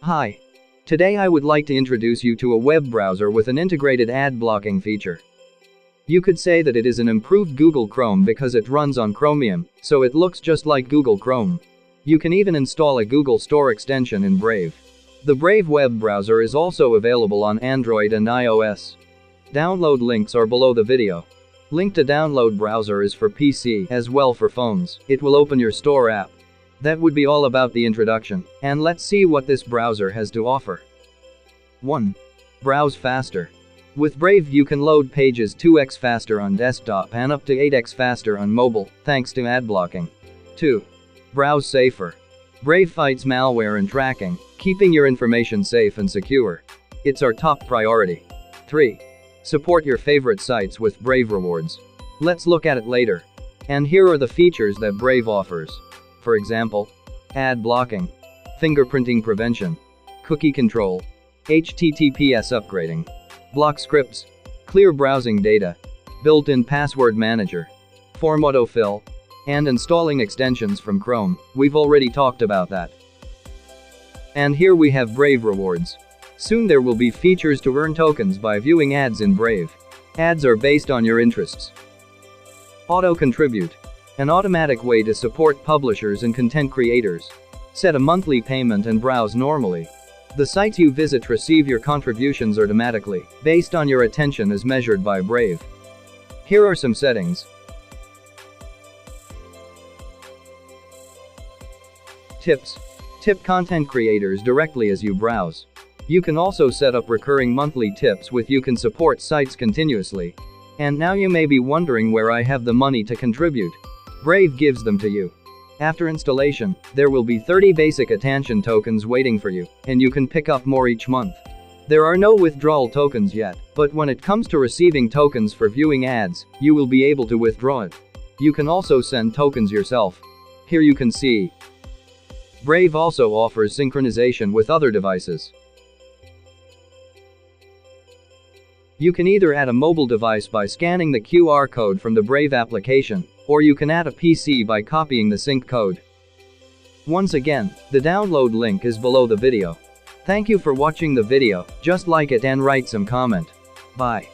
Hi. Today I would like to introduce you to a web browser with an integrated ad blocking feature. You could say that it is an improved Google Chrome because it runs on Chromium, so it looks just like Google Chrome. You can even install a Google Store extension in Brave. The Brave web browser is also available on Android and iOS. Download links are below the video. Link to download browser is for PC as well for phones. It will open your Store app. That would be all about the introduction, and let's see what this browser has to offer. 1. Browse faster. With Brave you can load pages 2x faster on desktop and up to 8x faster on mobile, thanks to ad blocking. 2. Browse safer. Brave fights malware and tracking, keeping your information safe and secure. It's our top priority. 3. Support your favorite sites with Brave rewards. Let's look at it later. And here are the features that Brave offers. For example, ad blocking, fingerprinting prevention, cookie control, HTTPS upgrading, block scripts, clear browsing data, built-in password manager, form autofill, and installing extensions from Chrome. We've already talked about that. And here we have Brave rewards. Soon there will be features to earn tokens by viewing ads in Brave. Ads are based on your interests. Auto contribute. An automatic way to support publishers and content creators. Set a monthly payment and browse normally. The sites you visit receive your contributions automatically, based on your attention as measured by Brave. Here are some settings. Tips. Tip content creators directly as you browse. You can also set up recurring monthly tips with you can support sites continuously. And now you may be wondering where I have the money to contribute. Brave gives them to you. After installation, there will be 30 basic attention tokens waiting for you, and you can pick up more each month. There are no withdrawal tokens yet, but when it comes to receiving tokens for viewing ads, you will be able to withdraw it. You can also send tokens yourself. Here you can see. Brave also offers synchronization with other devices. You can either add a mobile device by scanning the QR code from the Brave application, or you can add a PC by copying the sync code. Once again, the download link is below the video. Thank you for watching the video, just like it and write some comment. Bye.